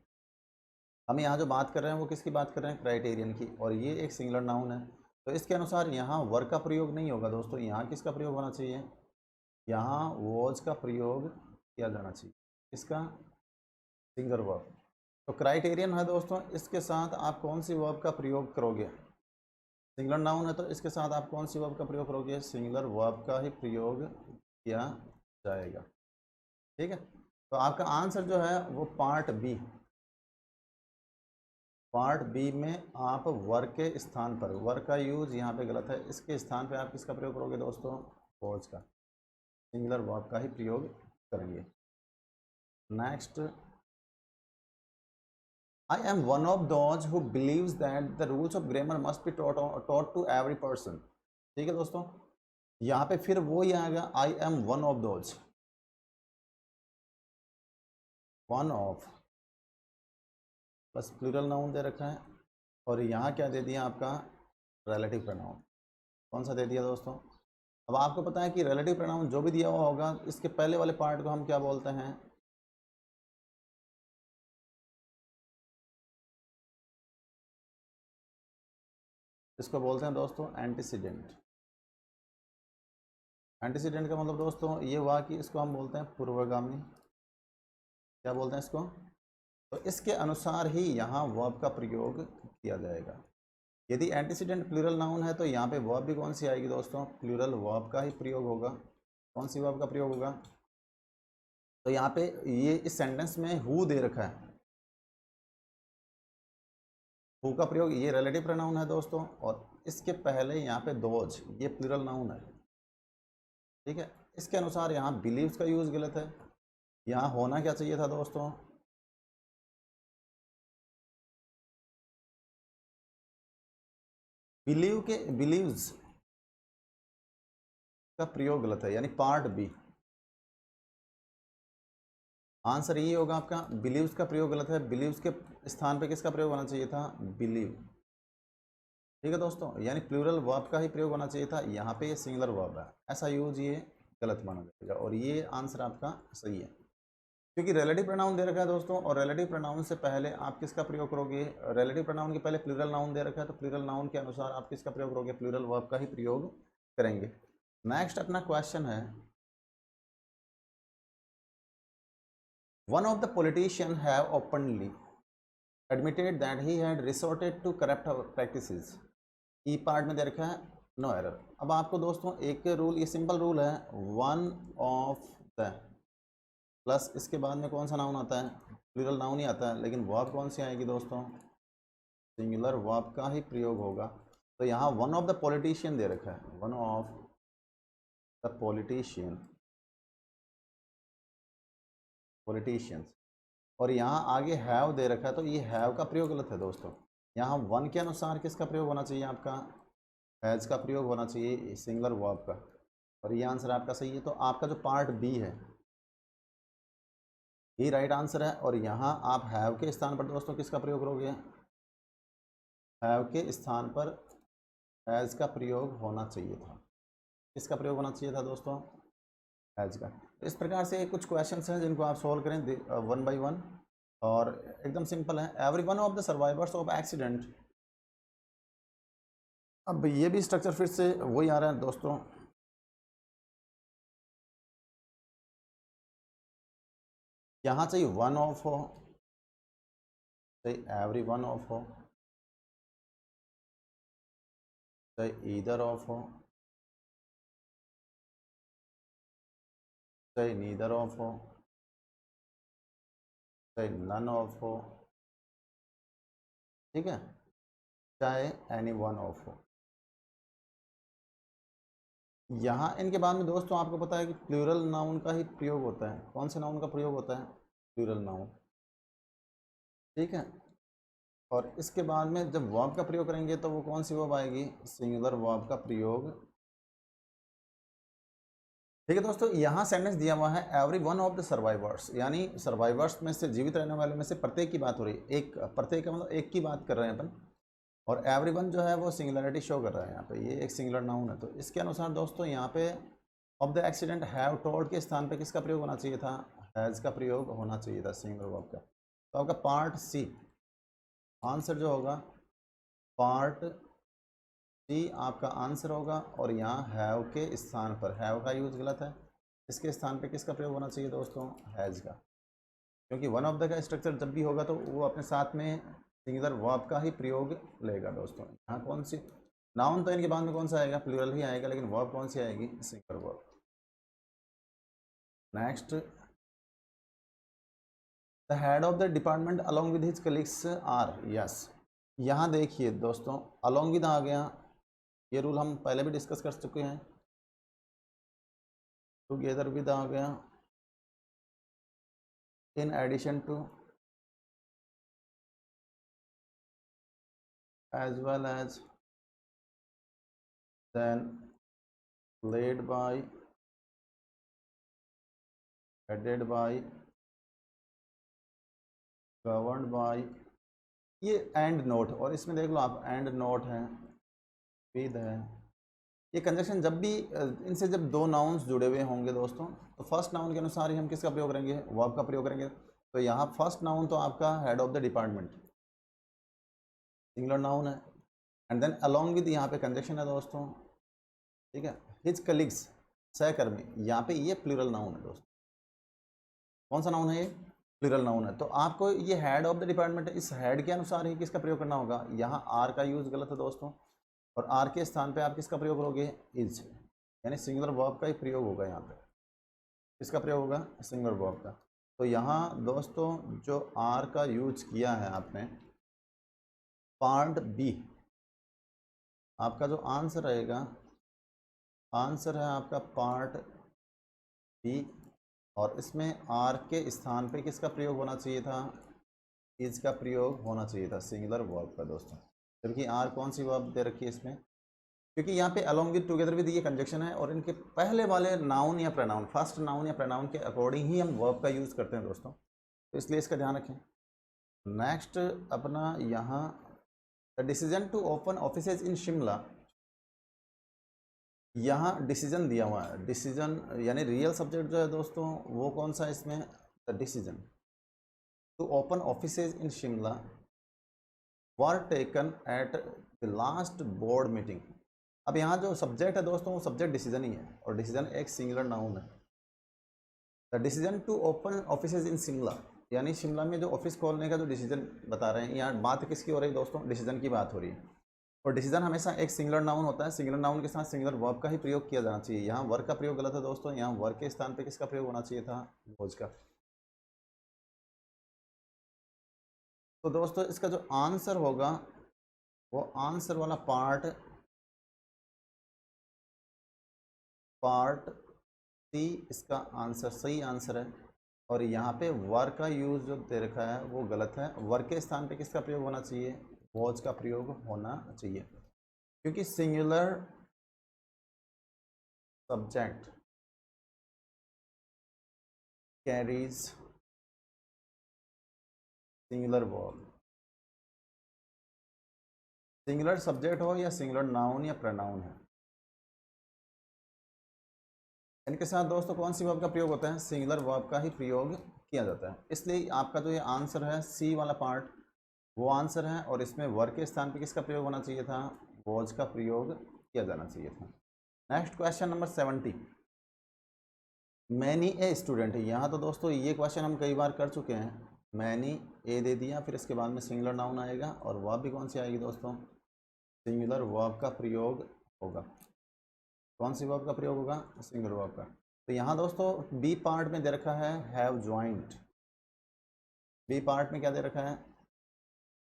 हम यहाँ जो बात कर रहे हैं वो किसकी बात कर रहे हैं, क्राइटेरियन की, और ये एक सिंगुलर नाउन है। तो इसके अनुसार यहाँ वर्क का प्रयोग नहीं होगा दोस्तों, यहाँ किसका प्रयोग होना चाहिए, यहाँ वॉज का प्रयोग किया जाना चाहिए, इसका सिंगुलर वर्ब। तो क्राइटेरियन है दोस्तों, इसके साथ आप कौन सी वर्ब का प्रयोग करोगे, सिंगुलर नाउन है तो इसके साथ आप कौन सी वर्ब का प्रयोग करोगे, सिंगुलर वर्ब का ही प्रयोग किया जाएगा। ठीक है, तो आपका आंसर जो है वो पार्ट बी, पार्ट बी में आप वर्क के स्थान पर, वर्क का यूज यहाँ पे गलत है, इसके स्थान पे आप किसका प्रयोग करोगे दोस्तों, वॉज का, सिंगुलर वर्ब का ही प्रयोग करेंगे। Next, I am one of those who believes that the rules of grammar must be taught to every person। ठीक है दोस्तों, यहाँ पे फिर वो ही आएगा, I am one of those, one of बस प्लूरल नाउन दे रखा है, और यहाँ क्या दे दिया आपका, रिलेटिव प्रोनाउन। कौन सा दे दिया दोस्तों, अब आपको पता है कि रिलेटिव प्रोनाउन जो भी दिया हुआ होगा इसके पहले वाले पार्ट को हम क्या बोलते हैं, इसको बोलते हैं दोस्तों एंटीसीडेंट। एंटीसीडेंट का मतलब दोस्तों ये हुआ कि इसको हम बोलते हैं पूर्वगामी, क्या बोलते हैं इसको, तो इसके अनुसार ही यहाँ वर्ब का प्रयोग किया जाएगा। यदि एंटीसीडेंट प्लूरल नाउन है तो यहाँ पे वर्ब भी कौन सी आएगी दोस्तों, प्लूरल वर्ब का ही प्रयोग होगा। कौन सी वर्ब का प्रयोग होगा, तो यहाँ पे ये इस सेंटेंस में हु दे रखा है, हु का प्रयोग, ये रिलेटिव प्रोनाउन है दोस्तों, और इसके पहले यहाँ पे दोज, ये प्लूरल नाउन है। ठीक है, इसके अनुसार यहाँ बिलीव्स का यूज गलत है, यहाँ होना क्या चाहिए था दोस्तों, बिलीव के, बिलीव्स का प्रयोग गलत है, यानी पार्ट बी, आंसर ये होगा आपका, बिलीव्स का प्रयोग गलत है, बिलीव्स के स्थान पे किसका प्रयोग होना चाहिए था, बिलीव। ठीक है दोस्तों, यानी प्लूरल वर्ब का ही प्रयोग होना चाहिए था, यहाँ पे ये सिंगुलर वर्ब है, ऐसा यूज ये गलत माना जाएगा, और ये आंसर आपका सही है, क्योंकि रिलेटिव प्रोनाउन दे रखा है दोस्तों, और रिलेटिव प्रोनाउन से पहले आप किसका प्रयोग करोगे, रिलेटिव प्रोनाउन के पहले प्लूरल नाउन दे रखा है, तो प्लूरल नाउन के अनुसार आप किसका प्रयोग करोगे, प्लूरल वर्ब का ही प्रयोग करेंगे। नेक्स्ट अपना क्वेश्चन है, one of the politician have openly admitted that he had resorted to corrupt practices। E part में दे रखा है नो एरर। अब आपको दोस्तों एक रूल, ये सिंपल रूल है, वन ऑफ द प्लस इसके बाद में कौन सा नाउन आता है, प्लूरल नाउन ही आता है, लेकिन वर्ब कौन सी आएगी दोस्तों, सिंगुलर वर्ब का ही प्रयोग होगा। तो यहाँ वन ऑफ द पॉलिटिशियन दे रखा है, one of the politician, politicians, और यहाँ आगे हैव दे रखा है, तो ये हैव का प्रयोग गलत है दोस्तों, यहाँ वन के अनुसार किसका प्रयोग होना चाहिए, आपका हैज़ का प्रयोग होना चाहिए सिंगुलर वर्ब का, और ये आंसर आपका सही है। तो आपका जो पार्ट बी है ये राइट आंसर है, और यहाँ आप हैव के स्थान पर दोस्तों किसका प्रयोग करोगे, हैव के स्थान पर हैज़ का प्रयोग होना चाहिए था, किसका प्रयोग होना चाहिए था दोस्तों, हैज़ का। तो इस प्रकार से कुछ क्वेश्चंस हैं जिनको आप सॉल्व करें वन बाय वन, और एकदम सिंपल है। Every one of the survivors of accident, अब ये भी स्ट्रक्चर फिर से वही आ रहा है दोस्तों, यहाँ चाहिए वन ऑफ हो, चाहे एवरी वन ऑफ हो, चाहे ईदर ऑफ हो, चाहे नीदर ऑफ हो, चाहे नन ऑफ हो, ठीक है, चाहे एनी वन ऑफ हो। यहाँ इनके बाद में दोस्तों आपको पता है कि प्लूरल नाउन का ही प्रयोग होता है। कौन से नाउन का प्रयोग होता है? प्लूरल नाउन, ठीक है। और इसके बाद में जब वर्ब का प्रयोग करेंगे तो वो कौन सी वर्ब आएगी? सिंगुलर वर्ब का प्रयोग। ठीक है दोस्तों, यहाँ सेंटेंस दिया हुआ है every one of the survivors, यानी सर्वाइवर्स में से, जीवित रहने वाले में से प्रत्येक की बात हो रही है। एक प्रत्येक का मतलब एक की बात कर रहे हैं अपन, और एवरी वन जो है वो सिंगुलरिटी शो कर रहा है यहाँ पे, ये एक सिंगुलर नाउन है। तो इसके अनुसार दोस्तों यहाँ पे of the accident have told के स्थान पे किसका प्रयोग होना चाहिए था? हैज़ का प्रयोग होना चाहिए था सिंगुलर वर्ब का। तो आपका पार्ट सी आंसर जो होगा, पार्ट सी आपका आंसर होगा। और यहाँ हैव के स्थान पर, हैव का यूज गलत है, इसके स्थान पे किसका प्रयोग होना चाहिए दोस्तों? हैज़ का। क्योंकि वन ऑफ द का स्ट्रक्चर जब भी होगा तो वो अपने साथ में सिंगुलर वर्ब का ही प्रयोग लेगा दोस्तों। यहाँ कौन सी नाउन, तो इनके बाद में कौन सा आएगा? प्लूरल ही आएगा, लेकिन वर्ब कौन सी आएगी? Singular verb. Next, the head of the department along with his colleagues are, yes. यहाँ देखिए दोस्तों, अलॉन्ग विद आ गया, ये रूल हम पहले भी डिस्कस कर चुके हैं। टुगेदर विद आ गया, in addition to, as well as, then led by, headed by, governed by, ये एंड नोट, और इसमें देख लो आप, एंड नोट है, विद है। ये कंजक्शन जब भी इनसे जब दो नाउन्स जुड़े हुए होंगे दोस्तों, तो फर्स्ट नाउन के अनुसार ही हम किसका प्रयोग करेंगे? वर्ब का प्रयोग करेंगे। तो यहाँ फर्स्ट नाउन तो आपका head of the department singular noun है, एंड देन अलॉन्ग विद यहाँ पे कंजक्शन है दोस्तों, ठीक है। हिज कलीग्स, सहकर्मी, यहाँ पे ये प्लूरल नाउन है दोस्तों। कौन सा नाउन है ये? प्लूरल नाउन है। तो आपको ये हेड ऑफ द डिपार्टमेंट है, इस हेड के अनुसार ही किसका प्रयोग करना होगा? यहाँ आर का यूज गलत है दोस्तों, और आर के स्थान पे आप किसका प्रयोग करोगे? इज, यानी सिंगुलर वर्ब का ही प्रयोग होगा यहाँ पे। किसका प्रयोग होगा? सिंगुलर वर्ब का। तो यहाँ दोस्तों जो आर का यूज किया है आपने, पार्ट बी आपका जो आंसर रहेगा, आंसर है आपका पार्ट बी, और इसमें आर के स्थान पे किसका प्रयोग होना चाहिए था? इज का प्रयोग होना चाहिए था सिंगुलर वर्ब का दोस्तों। जबकि आर कौन सी वर्ब दे रखी है इसमें? क्योंकि यहाँ पे अलॉन्ग विद, टुगेदर विद, ये कंजक्शन है, और इनके पहले वाले नाउन या प्रोनाउन, फर्स्ट नाउन या प्रोनाउन के अकॉर्डिंग ही हम वर्ब का यूज़ करते हैं दोस्तों, तो इसलिए इसका ध्यान रखें। नेक्स्ट अपना यहाँ, the decision to open offices in Shimla, यहाँ डिसीजन दिया हुआ है। डिसीजन यानी रियल सब्जेक्ट जो है दोस्तों वो कौन सा है इसमें? The decision to open offices in Shimla were taken at the last board meeting. अब यहाँ जो सब्जेक्ट है दोस्तों वो सब्जेक्ट डिसीजन ही है, और डिसीजन एक सिंगुलर नाउन है। The decision to open offices in Shimla, यानी शिमला में जो ऑफिस खोलने का जो डिसीजन बता रहे हैं, यहाँ बात किसकी हो रही है दोस्तों? डिसीजन की बात हो रही है। और डिसीजन हमेशा एक सिंगुलर नाउन होता है, सिंगुलर नाउन के साथ सिंगुलर वर्ब का ही प्रयोग किया जाना चाहिए। यहाँ वर्ब का प्रयोग गलत है दोस्तों, यहाँ वर्ब के स्थान पे किसका प्रयोग होना चाहिए था? वॉज का। तो दोस्तों इसका जो आंसर होगा वो आंसर वाला पार्ट, पार्ट सी इसका आंसर, सही आंसर है। और यहाँ पे वर का यूज जो दे रखा है वो गलत है, वर के स्थान पे किसका प्रयोग होना चाहिए? वॉज का प्रयोग होना चाहिए, क्योंकि singular subject carries singular verb. Singular subject हो या सिंगुलर नाउन या प्रोनाउन है, इनके साथ दोस्तों कौन सी वर्ब का प्रयोग होता है? सिंगुलर वर्ब का ही प्रयोग किया जाता है। इसलिए आपका जो ये आंसर है सी वाला पार्ट वो आंसर है, और इसमें वर्ब के स्थान पे किसका प्रयोग होना चाहिए था? वॉज का प्रयोग किया जाना चाहिए था। Next question number 70, many a student. यहाँ तो दोस्तों ये क्वेश्चन हम कई बार कर चुके हैं। मैनी ए दे दिया, फिर इसके बाद में सिंगुलर नाउन आएगा, और वर्ब भी कौन सी आएगी दोस्तों? सिंगुलर वर्ब का प्रयोग होगा। कौन सी वर्ब का प्रयोग होगा? सिंगुलर वर्ब का। तो यहाँ दोस्तों बी पार्ट में दे रखा है हैव ज्वाइंट, बी पार्ट में क्या दे रखा है?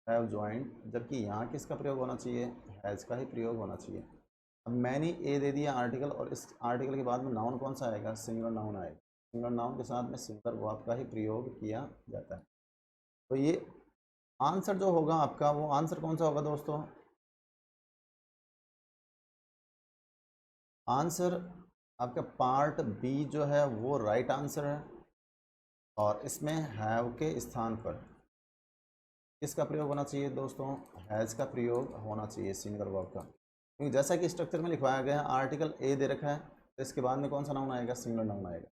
हैव ज्वाइंट, जबकि यहाँ किसका प्रयोग होना चाहिए? हैज़ का ही प्रयोग होना चाहिए। अब मैंने ए दे दिया आर्टिकल, और इस आर्टिकल के बाद में नाउन कौन सा आएगा? सिंगुलर नाउन आएगा। सिंगुलर नाउन के साथ में सिंगुलर वर्ब का ही प्रयोग किया जाता है। तो ये आंसर जो होगा आपका, वो आंसर कौन सा होगा दोस्तों? आंसर आपका पार्ट बी जो है वो राइट आंसर है, और इसमें हैव के स्थान पर किसका प्रयोग होना चाहिए दोस्तों? हैज़ का प्रयोग होना चाहिए सिंगुलर वर्ब का, क्योंकि जैसा कि स्ट्रक्चर में लिखवाया गया है, आर्टिकल ए दे रखा है, तो इसके बाद में कौन सा नाउन आएगा? सिंगुलर नाउन आएगा।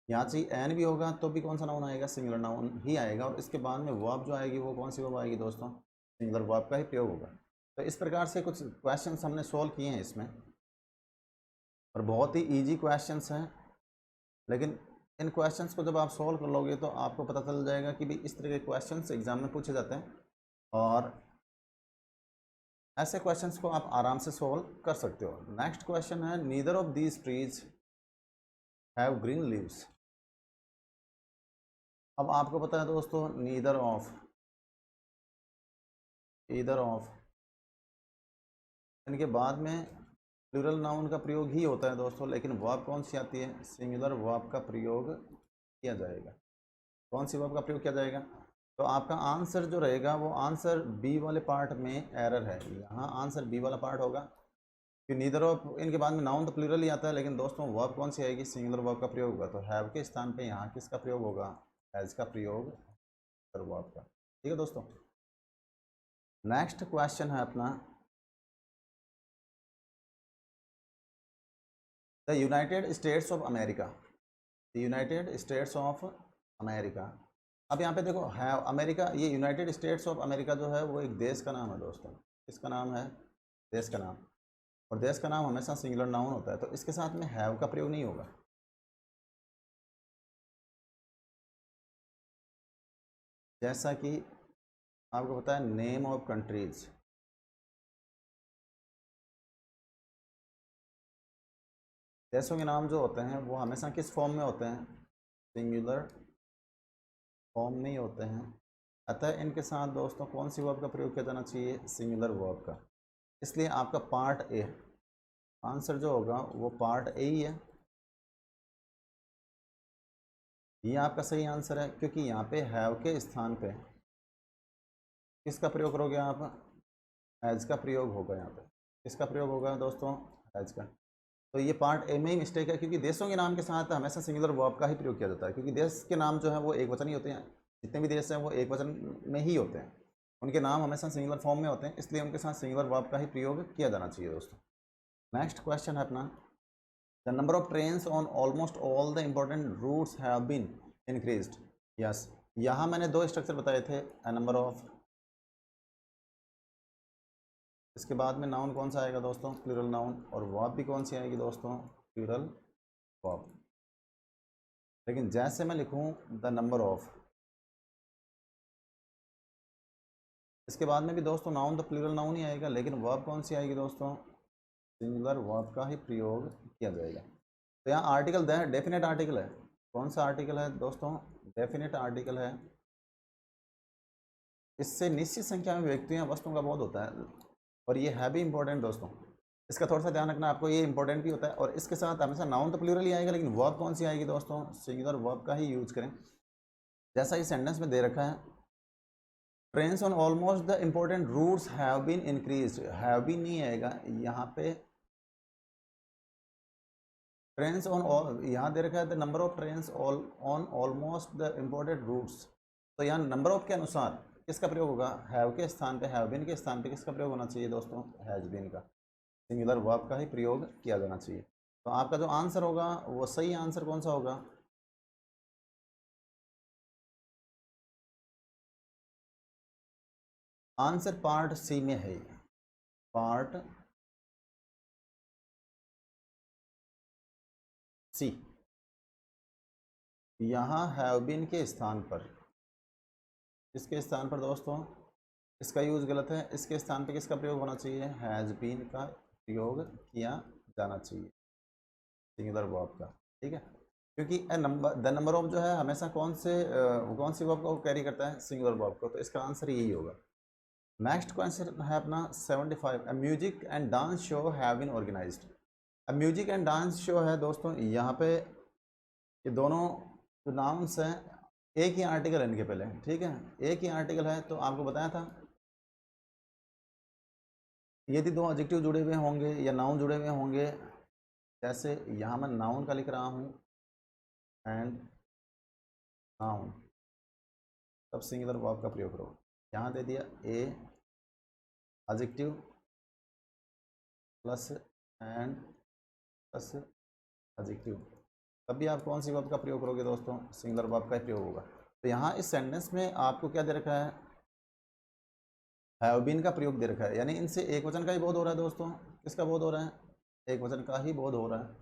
यहाँ चाहिए एन भी होगा तो भी कौन सा नाउन आएगा? सिंगुलर नाउन ही आएगा, और इसके बाद में वर्ब जो आएगी वो कौन सी वर्ब आएगी दोस्तों? सिंगुलर वर्ब का ही प्रयोग होगा। तो इस प्रकार से कुछ क्वेश्चन हमने सोल्व किए हैं इसमें, और बहुत ही ईजी क्वेश्चंस हैं, लेकिन इन क्वेश्चंस को जब आप सॉल्व कर लोगे तो आपको पता चल जाएगा कि भी इस तरह के क्वेश्चंस एग्जाम में पूछे जाते हैं, और ऐसे क्वेश्चंस को आप आराम से सॉल्व कर सकते हो। नेक्स्ट क्वेश्चन है, neither of these trees have green leaves. अब आपको पता है दोस्तों, नीदर ऑफ, ईदर ऑफ, इनके बाद में प्लूरल नाउन का प्रयोग ही होता है दोस्तों, लेकिन वर्ब कौन सी आती है? सिंगुलर वर्ब का प्रयोग किया जाएगा। कौन सी वर्ब का प्रयोग किया जाएगा? तो आपका आंसर जो रहेगा वो आंसर बी वाले पार्ट में एरर है। यहाँ आंसर बी वाला पार्ट होगा कि नीदर ऑफ, इनके बाद में नाउन तो प्लूरल ही आता है, लेकिन दोस्तों वर्ब कौन सी आएगी? सिंगुलर वर्ब का प्रयोग होगा। तो हैव के स्थान पे यहाँ किसका प्रयोग होगा? हैज़ का प्रयोग वर्ब का। ठीक है दोस्तों। नेक्स्ट क्वेश्चन है अपना, the United states of America, the United states of America. अब यहाँ पे देखो है अमेरिका, ये यूनाइटेड स्टेट्स ऑफ अमेरिका जो है वो एक देश का नाम है दोस्तों। किसका नाम है? देश का नाम। और देश का नाम हमेशा सिंगुलर नाउन होता है, तो इसके साथ में हैव का प्रयोग नहीं होगा। जैसा कि आपको पता है नेम ऑफ कंट्रीज, देशों के नाम जो होते हैं वो हमेशा किस फॉर्म में होते हैं? सिंगुलर फॉर्म में ही होते हैं। अतः इनके साथ दोस्तों कौन सी वर्ब का प्रयोग किया जाना चाहिए? सिंगुलर वर्ब का। इसलिए आपका पार्ट ए, आंसर जो होगा वो पार्ट ए ही है। ये आपका सही आंसर है, क्योंकि यहाँ पे हैव के स्थान पे किसका प्रयोग करोगे आप? हैज़ का प्रयोग होगा। यहाँ पे किसका प्रयोग होगा दोस्तों? हैज़ का। तो ये पार्ट ए में ही मिस्टेक है, क्योंकि देशों के नाम के साथ हमेशा सिंगुलर वर्ब का ही प्रयोग किया जाता है, क्योंकि देश के नाम जो है वो एक वचन ही होते हैं। जितने भी देश हैं वो एक वचन में ही होते हैं, उनके नाम हमेशा सिंगुलर फॉर्म में होते हैं, इसलिए उनके साथ सिंगुलर वर्ब का ही प्रयोग किया जाना चाहिए दोस्तों। नेक्स्ट क्वेश्चन है अपना, the number of trains on almost all the important routes have been increased. Yes, यहाँ मैंने दो स्ट्रक्चर बताए थे, अ नंबर ऑफ, इसके बाद में नाउन कौन सा आएगा दोस्तों? Plural noun. और वर्ब भी कौन सी आएगी दोस्तों? Plural verb. लेकिन जैसे मैं लिखूं द नंबर ऑफ, इसके बाद में भी दोस्तों नाउन तो प्लूरल नाउन ही आएगा, लेकिन वर्ब कौन सी आएगी दोस्तों? सिंगुलर वर्ब का ही प्रयोग किया जाएगा। तो यहाँ आर्टिकल डेफिनेट आर्टिकल है। कौन सा आर्टिकल है दोस्तों? डेफिनेट आर्टिकल है। इससे निश्चित संख्या में व्यक्तियों या वस्तुओं का बोध होता है, और ये है भी इंपॉर्टेंट दोस्तों। इसका थोड़ा सा ध्यान रखना आपको, ये इंपॉर्टेंट भी होता है। और इसके साथ हमेशा नाउन तो प्लूरल ही आएगा, लेकिन वर्ब कौन सी आएगी दोस्तों? सिंगुलर वर्ब का ही यूज करें। जैसा इस सेंटेंस में दे रखा है, trains on almost the important routes have been increased, have been नहीं आएगा यहाँ पे। ट्रेन्स ऑन, यहाँ दे रखा है the number of trains on almost the important routes, तो यहाँ नंबर ऑफ के अनुसार किसका प्रयोग होगा? हैव के स्थान पे, हैव बीन के स्थान पे किसका प्रयोग होना चाहिए दोस्तों? हैज बीन का, सिंगुलर वर्ब का ही प्रयोग किया जाना चाहिए। तो आपका जो आंसर होगा वो सही आंसर कौन सा होगा? आंसर पार्ट सी में है, पार्ट सी। यहाँ हैव बीन के स्थान पर, इसके स्थान पर दोस्तों इसका यूज गलत है, इसके स्थान पे किसका प्रयोग होना चाहिए? हैज़ बीन का प्रयोग किया जाना चाहिए सिंगुलर वर्ब का। ठीक है, क्योंकि द नंबर ऑफ जो है हमेशा कौन सी वर्ब को कैरी करता है? सिंगुलर वर्ब को, तो इसका आंसर यही होगा। नेक्स्ट क्वेश्चन है अपना 75, a music and dance show have been organised. A music and dance show है दोस्तों, यहाँ पे ये दोनों जो नाउन्स हैं एक ही आर्टिकल है इनके पहले, ठीक है, एक ही आर्टिकल है। तो आपको बताया था यदि दो एडजेक्टिव जुड़े हुए होंगे या नाउन जुड़े हुए होंगे, जैसे यहाँ मैं नाउन का लिख रहा हूँ एंड नाउन, तब सिंगुलर वर्ब का प्रयोग करो। यहाँ दे दिया a adjective plus and plus adjective, तब भी आप कौन सी वर्ब का प्रयोग करोगे दोस्तों? सिंगुलर वर्ब का ही प्रयोग होगा। तो यहाँ इस सेंटेंस में आपको क्या दे रखा है? हैव बीन का प्रयोग दे रखा है, यानी इनसे एक वचन का ही बोध हो रहा है दोस्तों। किसका बोध हो रहा है? एक वचन का ही बोध हो रहा है।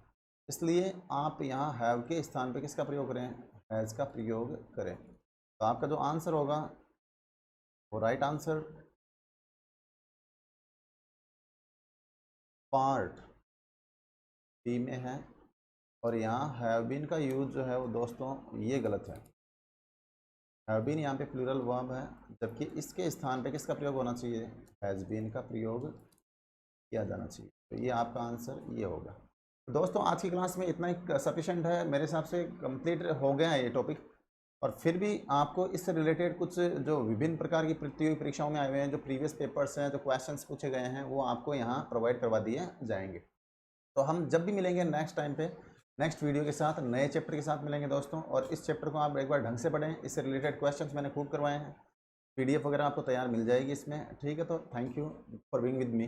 इसलिए आप यहाँ हैव के स्थान पे किसका प्रयोग करें? हैज़ का प्रयोग करें। तो आपका जो आंसर होगा वो राइट आंसर पार्ट बी में है। और यहाँ हैव बीन का यूज जो है वो दोस्तों ये गलत है। हैव बीन यहाँ पे प्लूरल वर्ब है, जबकि इसके स्थान पे किसका प्रयोग होना चाहिए? हैज़ बीन का प्रयोग किया जाना चाहिए। तो ये आपका आंसर ये होगा। तो दोस्तों आज की क्लास में इतना ही सफिशेंट है, मेरे हिसाब से कंप्लीट हो गया है ये टॉपिक। और फिर भी आपको इससे रिलेटेड कुछ जो विभिन्न प्रकार की प्रतियोगी परीक्षाओं में आए हुए हैं, जो प्रीवियस पेपर्स हैं, जो क्वेश्चंस पूछे गए हैं, वो आपको यहाँ प्रोवाइड करवा दिए जाएंगे। तो हम जब भी मिलेंगे नेक्स्ट टाइम पे नेक्स्ट वीडियो के साथ नए चैप्टर के साथ मिलेंगे दोस्तों। और इस चैप्टर को आप एक बार ढंग से पढ़ें, इससे रिलेटेड क्वेश्चंस मैंने खूब करवाए हैं, PDF वगैरह आपको तैयार मिल जाएगी इसमें, ठीक है। तो thank you for being with me.